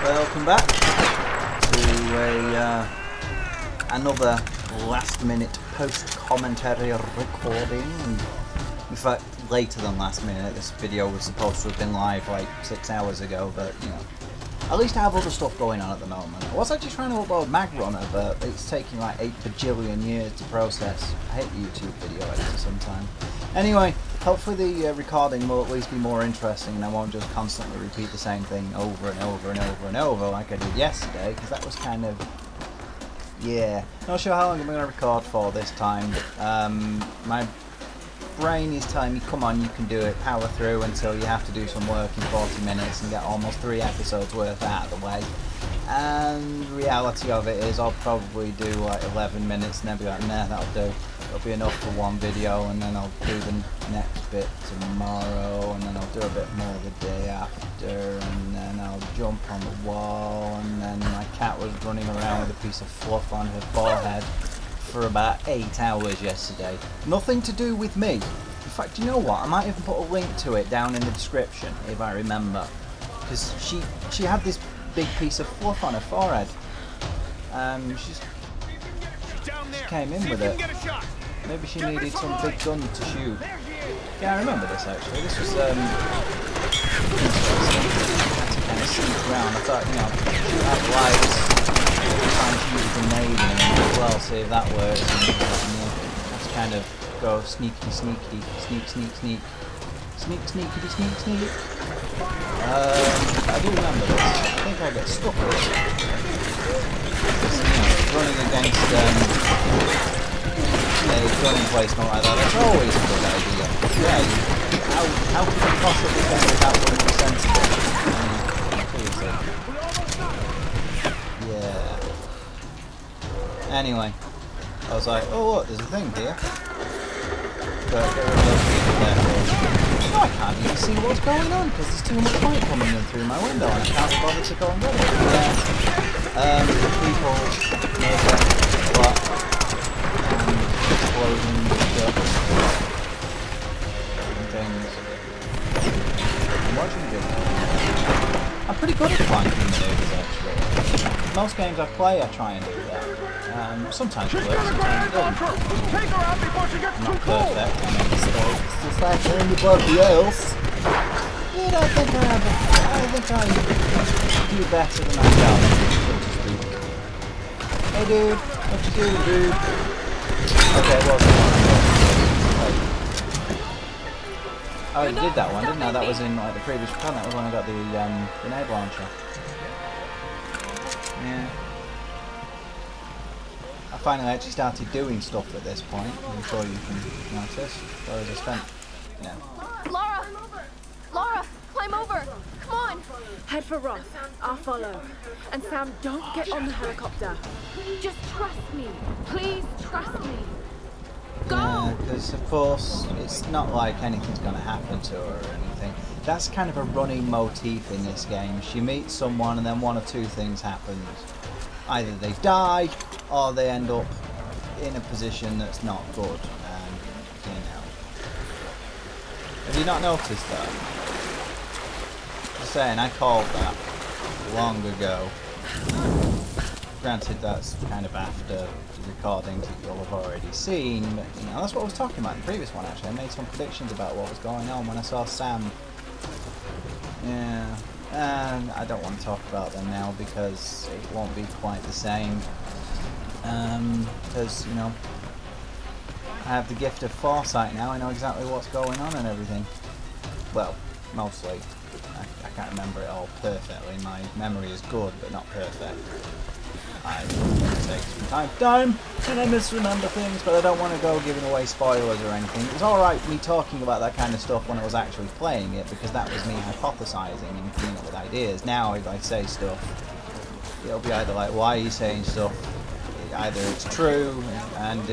Welcome back to another last minute post commentary recording. In fact, later than last minute. This video was supposed to have been live like 6 hours ago, but you know, at least I have other stuff going on at the moment. I was actually trying to upload Mag Runner, but it's taking like 8 bajillion years to process. I hate YouTube video editor sometimes. Anyway, hopefully the recording will at least be more interesting and I won't just constantly repeat the same thing over and over and over and over like I did yesterday, because that was kind of, yeah. Not sure how long I'm going to record for this time. My brain is telling me, come on, you can do it, power through until you have to do some work in 40 minutes and get almost 3 episodes worth out of the way. And the reality of it is I'll probably do like 11 minutes and then be like, nah, that'll do. It'll be enough for one video, and then I'll do the next bit tomorrow, and then I'll do a bit more the day after, and then I'll jump on the wall, and then my cat was running around with a piece of fluff on her forehead for about 8 hours yesterday. Nothing to do with me. In fact, you know what? I might even put a link to it down in the description if I remember, because she had this big piece of fluff on her forehead. She came in with it. Maybe she needed some big gun to shoot. Yeah, I remember this actually. This was interesting. To kind of sneak around. I thought, you know, shoot out the lights, try and use a grenade in it as well, see if that works. And, let's kind of go sneaky, sneaky, sneak, sneak, sneak. Sneak, sneakity, sneak, sneak. I do remember this. I think I get stuck with it. Just, you know, running against a gun emplacement like that, that's always a good idea. Yeah, how could you possibly think that that wouldn't be sensible? Yeah. Anyway, I was like, oh look, there's a thing here. But get rid of those people there. No, I can't even see what's going on because there's too much light coming in through my window and I can't be bothered to go and get it. Yeah. People, a lot. Explosions and stuff. And things. I'm watching videos. I'm pretty good at flanking maneuvers actually. Most games I play I try and do that. Sometimes it works, sometimes it doesn't. I'm not perfect, I make mistakes. It's just like anybody else. Yeah, I think I do better than I shall, so to speak. Hey dude, what you doing, dude? Okay, well, I already did that one, didn't I? That was in like the previous run. That was when I got the grenade launcher. Yeah. I finally actually started doing stuff at this point. I'm sure you can notice. Whereas I spent, yeah. Laura, climb over. Come on. Head for Roth. I'll follow. And Sam, don't get on the helicopter. Just trust me. Please trust me. Go! Yeah, because of course it's not like anything's going to happen to her or anything. That's kind of a running motif in this game. She meets someone and then one of two things happens. Either they die or they end up in a position that's not good. And, you know. Have you not noticed that? Just saying, I called that long ago. Granted, that's kind of after the recordings that you'll have already seen, but you know, that's what I was talking about in the previous one actually. I made some predictions about what was going on when I saw Sam. Yeah, and I don't want to talk about them now because it won't be quite the same. Because, you know, I have the gift of foresight now, I know exactly what's going on and everything. Well, mostly. I can't remember it all perfectly. My memory is good, but not perfect. I take some time and I misremember things, but I don't want to go giving away spoilers or anything. It was alright me talking about that kind of stuff when I was actually playing it, because that was me hypothesizing and coming up with ideas. Now if I say stuff, it'll be either like, why are you saying stuff? Either it's true, and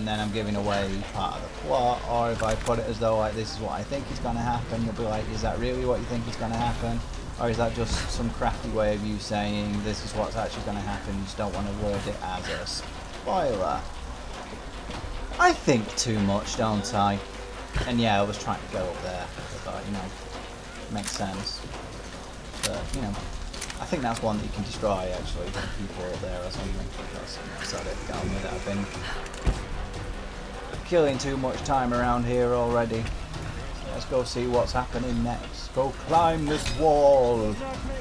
then I'm giving away part of the plot, or if I put it as though like this is what I think is going to happen, you'll be like, is that really what you think is going to happen? Or is that just some crafty way of you saying this is what's actually going to happen, you just don't want to word it as a spoiler? I think too much, don't I? And yeah, I was trying to go up there. I thought, you know, makes sense. But, you know, I think that's one that you can destroy, actually, when people are there or something. Because, I've said it, down with it. I've been killing too much time around here already. Let's go see what's happening next. Go climb this wall.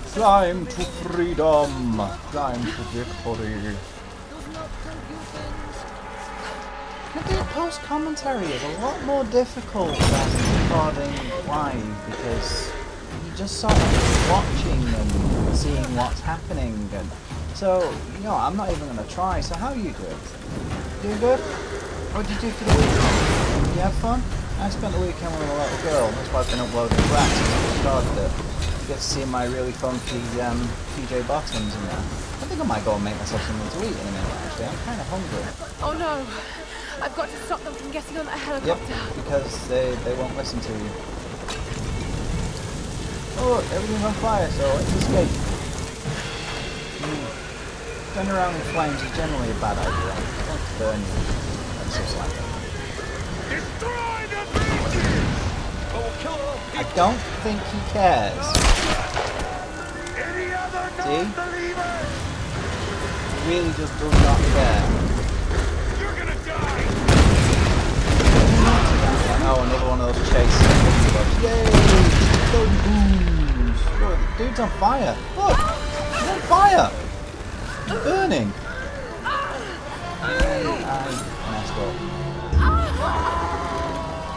Climb to freedom. Climb to victory. The post commentary is a lot more difficult than recording live because you're just sort of watching and seeing what's happening. And so, you know, I'm not even going to try. So how are you doing? Doing good? What did you do for the weekend? You have fun? I spent the weekend with a little girl. That's why I've been uploading racks since I started it. You get to see my really funky PJ bottoms and that. I think I might go and make myself something to eat in a minute, actually. I'm kind of hungry. Oh no! I've got to stop them from getting on that helicopter. Yep, because they won't listen to you. Oh look, everything's on fire, so let's escape. Turn around in flames is generally a bad idea. I want to burn you. That's just like it. Destroy the beaches! I will kill all I people. don't think he cares. Any other See? non-believers? He really just does not care. You're gonna die! Oh, another one of those chase sequences. Yay! Golden booms! Look, the dude's on fire. Look! He's on fire! He's burning! I messed up.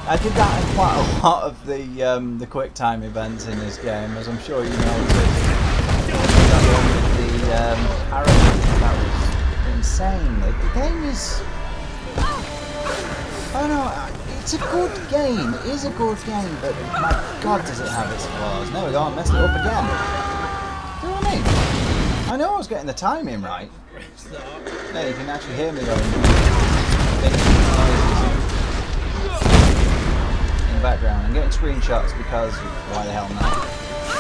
I did that in quite a lot of the quick time events in this game, as I'm sure you noticed. That one with the arrow, that was insane. The game is... I don't know, it's a good game. It is a good game, but my god does it have its flaws. There we go, I messed it up again. Do you know what I mean? I know I was getting the timing right. Yeah, you can actually hear me going in the background. I'm getting screenshots because why the hell not?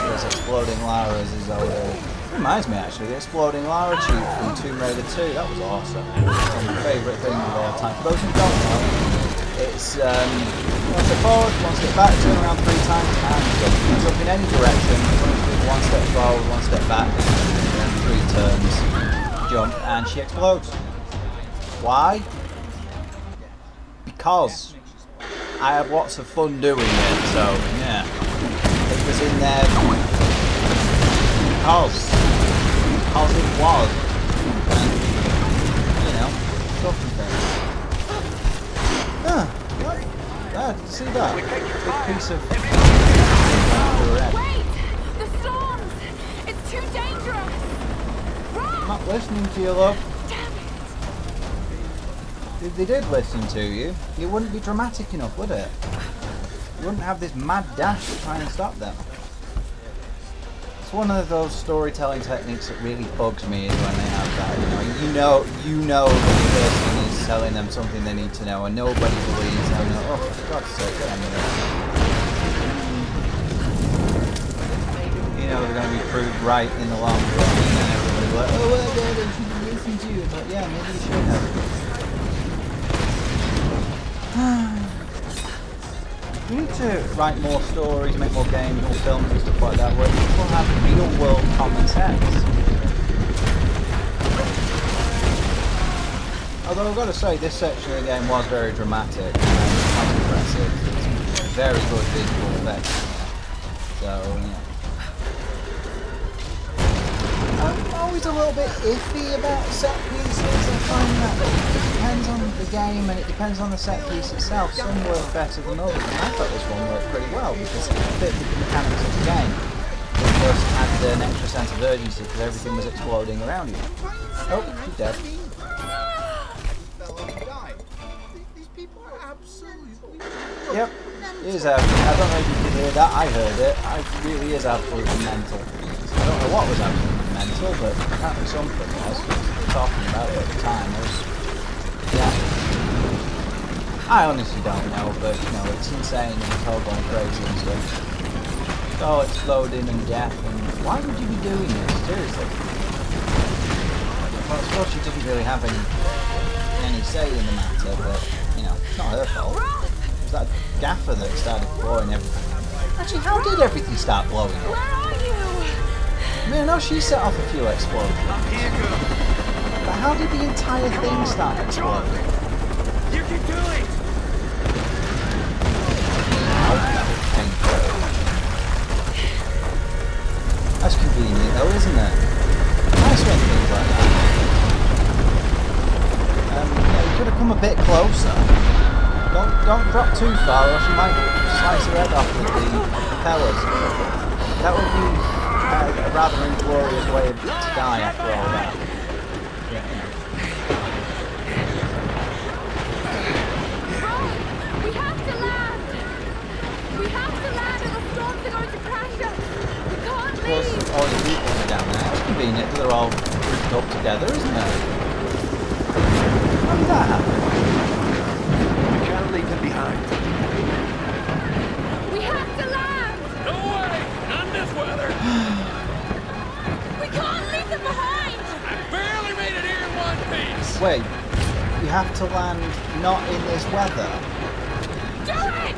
There's exploding Laras is over there. Reminds me actually, the exploding Lara tube from Tomb Raider 2. That was awesome. It's one of my favourite things of all time. For those who don't know, it's one step forward, one step back, turn around 3 times, and jump. You can jump in any direction. One step forward, one step back, and 3 turns, jump, and she explodes. Why? Because I had lots of fun doing it, so yeah. It was in there because it was. And, you know, stuff and things. What? See that? Big piece of... Wait! The storms! It's too dangerous! Run! I'm not listening to you, love. Damn it! If they did listen to you, it wouldn't be dramatic enough, would it? You wouldn't have this mad dash to try and stop them. It's one of those storytelling techniques that really bugs me is when they have that. You know that the person is telling them something they need to know, and nobody believes them. Oh, for God's sake, get on with it. You know they're going to be proved right in the long run, and then everybody's like, oh, well, they shouldn't listen to you. But yeah, maybe you should have. We need to write more stories, make more games, more films and stuff like that where people have real world common sense. Although I've got to say, this section of the game was very dramatic and quite impressive. It's very good visual effects. So, yeah. I'm always a little bit iffy about set pieces. I find that it depends on the game and it depends on the set piece itself. Some work better than others, and I thought this one worked pretty well because it fit with the mechanics of the game. It just added an extra sense of urgency because everything was exploding around you. Oh, she's dead. Yep, it is I don't know if you could hear that, I heard it. It really is absolutely mental. I don't know what was absolutely mental, but apparently something was. We were talking about it at the time. Yeah. I honestly don't know, but you know, it's insane and it's all going crazy and stuff. It's all exploding and death, and why would you be doing this? Seriously. Well, I suppose she doesn't really have any say in the matter, but you know, it's not her fault. It was that gaffer that started blowing everything. Actually, how did everything start blowing up? Where are you? I mean, I know she set off a few explosions. Here, girl. But how did the entire thing start exploding? You can do it. That's convenient though, isn't it? Nice when things like that. Yeah, you could have come a bit closer. Don't drop too far or she might slice her head off with the propellers. That would be a rather inglorious way to die after all that. Yeah, you know. We have to land! We have to land or the storms are going to crash us! We can't Of course, leave! all the people are down there. It's convenient that they're all grouped up together, isn't it? How did that happen? We can't leave them behind. We have to land! No way! Not in this weather. We can't leave them behind! I barely made it here in one piece. Wait, you have to land not in this weather? Do it!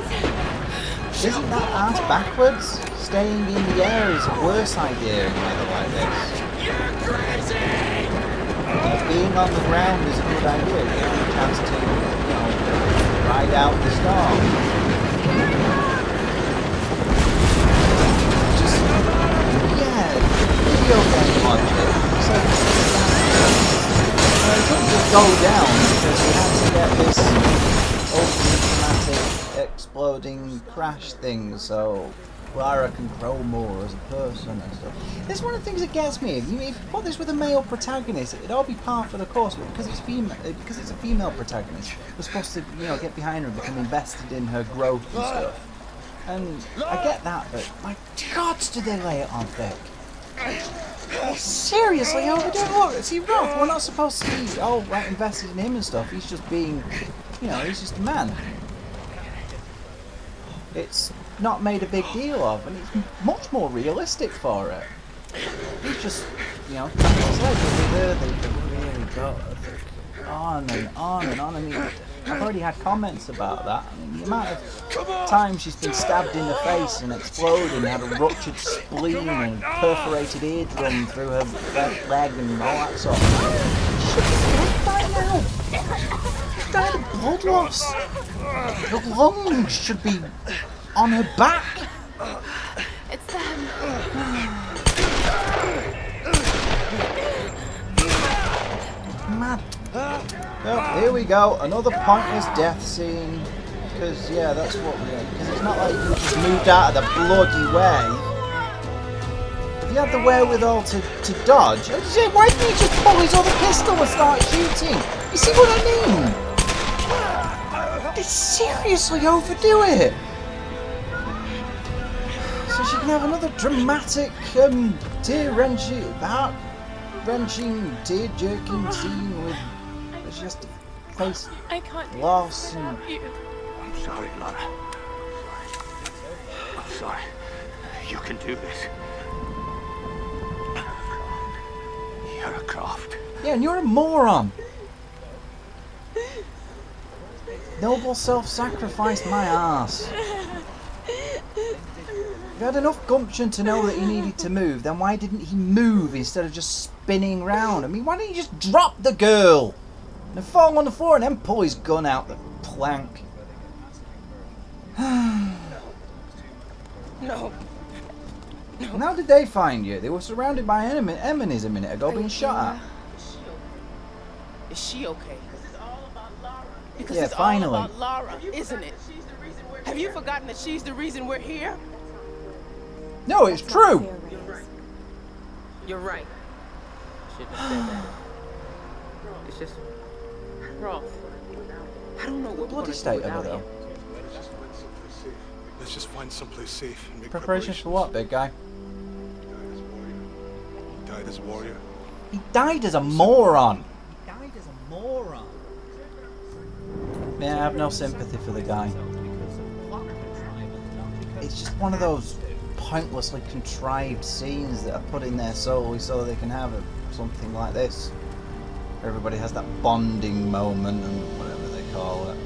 Isn't that ass backwards? Staying in the air is a worse idea in weather like this. You're crazy! Being on the ground is a good idea. You have a chance to, ride out the storm. Just, video game logic. So, it couldn't just go down because we had to get this ultimate dramatic exploding crash thing, so Lara can grow more as a person and stuff. That's one of the things that gets me. If you put this with a male protagonist, it'd all be par for the course. But because it's a female protagonist, we're supposed to, get behind her and become invested in her growth and stuff. And I get that, but my God, do they lay it on thick? They seriously overdo it. Look, see, Roth, we're not supposed to be invested in him and stuff. He's just being, he's just a man. It's not made a big deal of, and it's much more realistic for it. He's just, tapping his leg with her. They've really got on and on and on. I mean, I've already had comments about that. I mean, the amount of times she's been stabbed in the face and exploded and had a ruptured spleen and perforated eardrum through her left leg and all that sort of thing. She should be dead by now. She's died of blood loss. Her lungs should be on her back. It's them. Mad. Well, here we go. Another pointless death scene. Because, that's what we're doing. Because it's not like you just moved out of the bloody way. If you had the wherewithal to dodge, why didn't he just pull his other pistol and start shooting? You see what I mean? They seriously overdo it. So she can have another dramatic, tear-wrenching, heart-wrenching, tear-jerking scene with she has to face loss and... I'm sorry, Lara. I'm sorry. You can do this. You're a Croft. Yeah, and you're a moron. Noble self-sacrifice my ass. If you had enough gumption to know that he needed to move, then why didn't he move instead of just spinning round? I mean, why didn't he just drop the girl and fall on the floor and then pull his gun out the plank? No. And how did they find you? They were surrounded by enemies a minute ago, being shot at. Is she okay? Because Yeah, it's finally. all about Lara, isn't it? Have you forgotten that she's the reason we're here? No, it's true. You're right. Shouldn't have said that. It's just Roth. I don't know what Bloody we're state gonna of do it without though. him. Let's just find someplace safe and make Preparations for what, big guy? He died as a warrior. He died as a moron. Man, I have no sympathy for the guy. It's just one of those pointlessly contrived scenes that are put in there solely so they can have something like this. Everybody has that bonding moment and whatever they call it.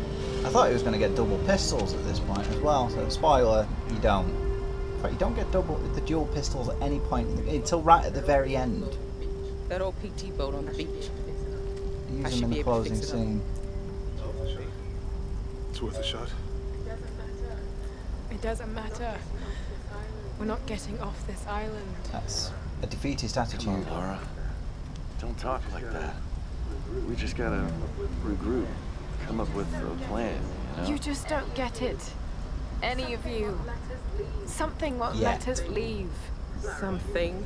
I thought he was going to get double pistols at this point as well, so spoiler, you don't. fact, you don't get the dual pistols at any point until right at the very end. That old PT boat on the beach. You I use should them in be the able to closing fix it up. scene. It's worth a shot. It doesn't matter. We're not getting off this island. That's a defeatist Come attitude. on, Laura. Don't talk like that. We just gotta regroup, come up with a plan, you know? You just don't get it. Any of you. Something won't let us leave. Something.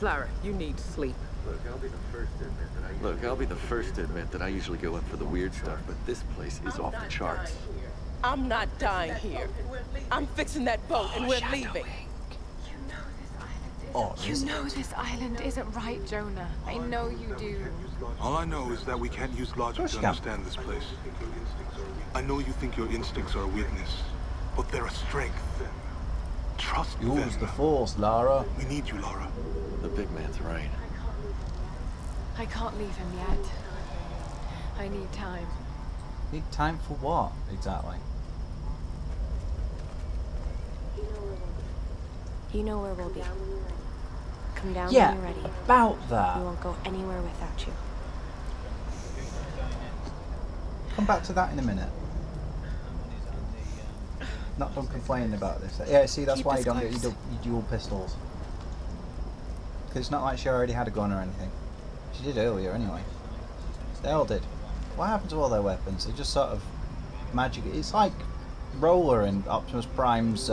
Lara, you need sleep. Look, I'll be the first to admit that I usually go in for the weird stuff, but this place is off the charts. I'm not dying here. I'm fixing that boat and we're leaving. Oh, You know this island isn't right, Jonah. I know you do. All I know is that we can't use logic Course to you can. understand this place. I know you think your instincts are a weakness, but they're a strength. Trust them. use the force, Lara. We need you, Laura. The big man's right. I can't leave him yet. I need time. Need time for what, exactly? You know where we'll be. Come down Yeah, when you're ready. about We that. won't go anywhere without you. Come back to that in a minute. Not done complaining about this. Yeah, see, that's Keep why us you don't get close. your dual pistols. Because it's not like she already had a gun or anything. She did earlier, anyway. They all did. What happened to all their weapons? They just sort of magic. It's like Roller in Optimus Prime's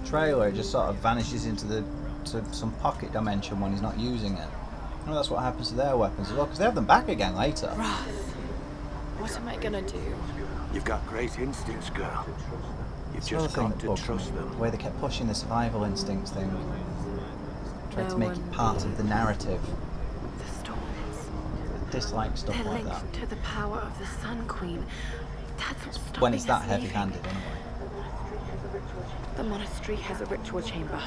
trailer. It just sort of vanishes into some pocket dimension when he's not using it. I know that's what happens to their weapons as well, because they have them back again later. Roth, what am I gonna do? You've got great instincts, girl. You've It's another just thing got that to bugs me, trust them. the way they kept pushing the survival instincts thing. Tried to No make it one- part of the narrative. The storms. I dislike stuff They're like linked that. to the power of the Sun Queen. That's what's stopping When it's that us heavy-handed, leaving. anyway. The monastery has a ritual chamber.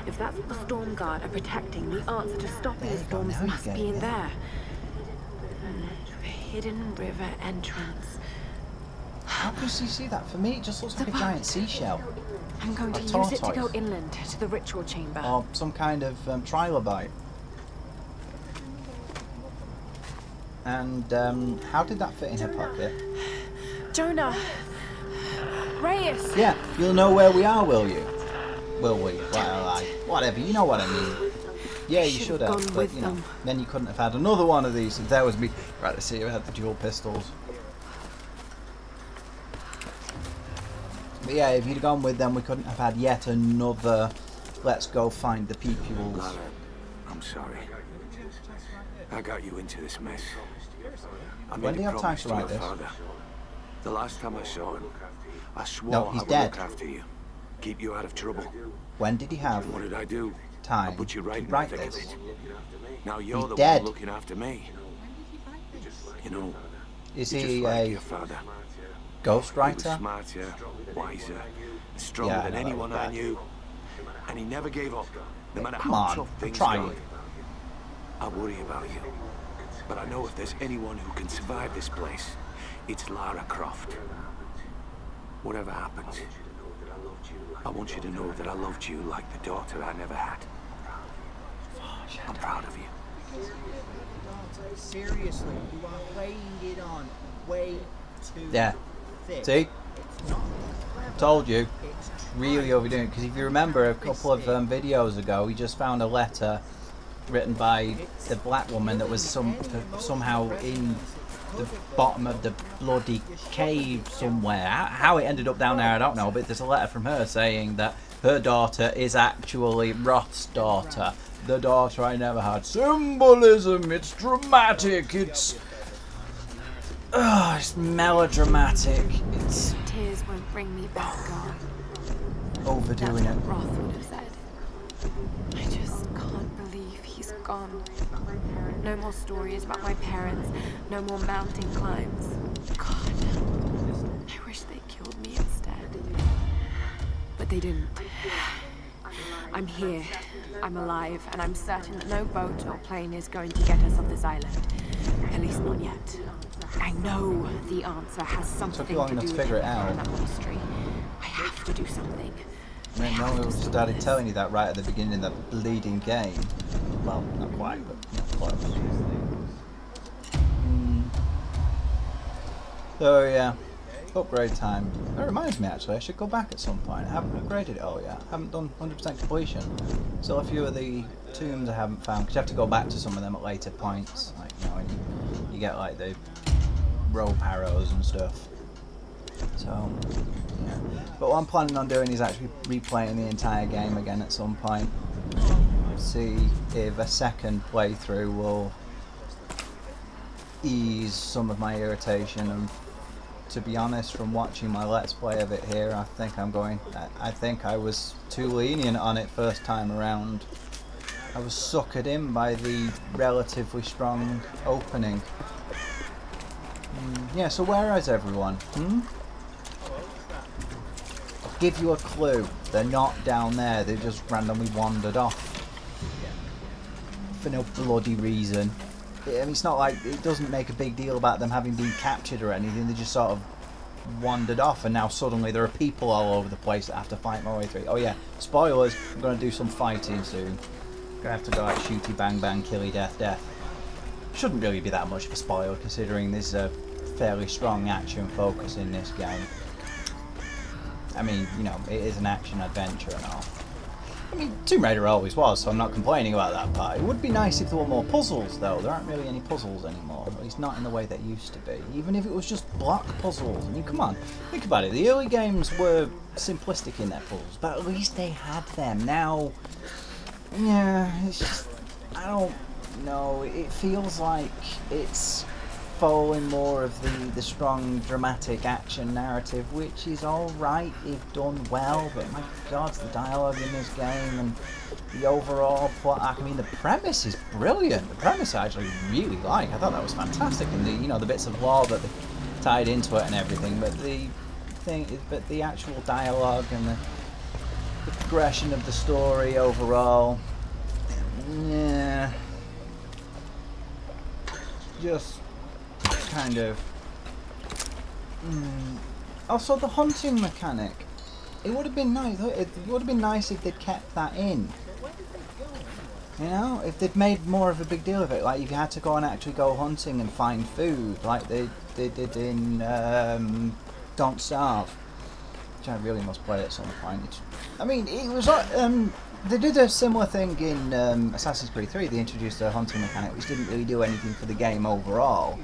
If that's what the Storm Guard are protecting, the answer to stopping There the you go, storms now you must get be it, in yeah. there. A hidden river entrance. How can you see that? For me, it just looks like a giant seashell. I'm going to A use it to go tortoise. inland to the ritual chamber. Or some kind of trilobite. And how did that fit in her pocket? Jonah! Reyes! Yeah, you'll know where we are, will you? Will we? Well, whatever, you know what I mean. Yeah, you Should've should have, gone but with you know, them. then you couldn't have had another one of these if there was me. Right, let's see who had the dual pistols. But yeah, if you'd gone with them, we couldn't have had yet another let's go find the peoples. Lara, I'm sorry. I got you into this mess. I When made do you a have time promise to to write your this? father. The last time I saw him, I swore No, I he's would dead. look after you, keep you out of trouble. When did he have What did I do? time I put you right to in write the thick of this? it. Now you're He's the dead. one looking after me. You know, Is you're he just like a your father. He was ghostwriter? smarter, wiser, and stronger Yeah, I than know that anyone was I bad. knew. And he never gave up, no matter Come how on, tough I'm things trying. got. I worry about you. But I know if there's anyone who can survive this place, it's Lara Croft. Whatever happens, I want you to know that I loved you like the daughter I never had. I'm proud of you. Seriously, you are laying it on way too Yeah. thick. See? It's not Told you. it's Really overdoing it. Because if you remember a couple of videos ago, we just found a letter written by the black woman that was somehow in the bottom of the bloody cave somewhere. How it ended up down there, I don't know. But there's a letter from her saying that her daughter is actually Roth's daughter. The daughter I never had. Symbolism. It's dramatic. It's melodramatic. It's Tears won't bring me back, God. overdoing That's it. what Roth would have said. I just can't believe he's gone. No more stories about my parents. No more mountain climbs. God, I wish they killed me instead. But they didn't. I'm here. I'm alive, and I'm certain that no boat or plane is going to get us off this island. At least not yet. I know the answer has something long to enough do to with figure it him out. in that monastery. I have to do something. I mean, no one started telling you that right at the beginning of the bleeding game. Well, not quite, but close. So yeah, upgrade time. That reminds me actually, I should go back at some point. I haven't upgraded it all yet. I haven't done 100% completion. Still a few of the tombs I haven't found, because you have to go back to some of them at later points. Like, you know, when you get like the rope arrows and stuff. So, yeah. But what I'm planning on doing is actually replaying the entire game again at some point. See if a second playthrough will ease some of my irritation. And to be honest, from watching my Let's Play of it here, I think I was too lenient on it first time around. I was suckered in by the relatively strong opening. Yeah, so where is everyone? I'll give you a clue. They're not down there, they've just randomly wandered off. For no bloody reason. I mean, it's not like, it doesn't make a big deal about them having been captured or anything, they just sort of wandered off and now suddenly there are people all over the place that have to fight my way through. Oh yeah, spoilers, I'm going to do some fighting soon. Gonna have to go like shooty bang bang, killy death death. Shouldn't really be that much of a spoiler considering there's a fairly strong action focus in this game. I mean, you know, it is an action adventure and all. I mean, Tomb Raider always was, so I'm not complaining about that part. It would be nice if there were more puzzles though. There aren't really any puzzles anymore, at least not in the way that used to be. Even if it was just block puzzles. I mean, come on, think about it. The early games were simplistic in their puzzles, but at least they had them. Now, yeah, it's just, I don't know, it feels like it's following more of the strong dramatic action narrative, which is alright if done well, but my god, the dialogue in this game and the overall plot, I mean, the premise is brilliant. The premise I actually really like. I thought that was fantastic, and the, you know, the bits of lore that they tied into it and everything, but the actual dialogue and the progression of the story overall, yeah, just kind of. Also, the hunting mechanic. It would have been nice. It would have been nice if they'd kept that in. You know, if they'd made more of a big deal of it, like if you had to go and actually go hunting and find food, like they did in Don't Starve, which I really must play at some point. I mean, it was they did a similar thing in Assassin's Creed 3. They introduced a hunting mechanic, which didn't really do anything for the game overall.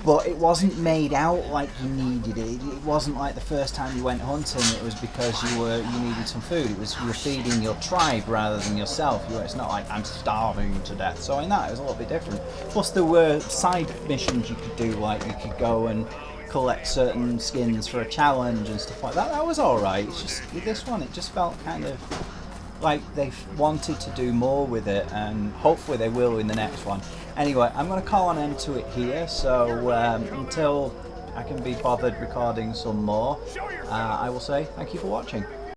But it wasn't made out like you needed it. It wasn't like the first time you went hunting, it was because you needed some food. It was you were feeding your tribe rather than yourself. It's not like I'm starving to death. So in that, it was a little bit different. Plus there were side missions you could do, like you could go and collect certain skins for a challenge and stuff like that. That was alright. It's just, with this one, it just felt kind of like they wanted to do more with it, and hopefully they will in the next one. Anyway, I'm going to call an end to it here, so until I can be bothered recording some more, I will say thank you for watching.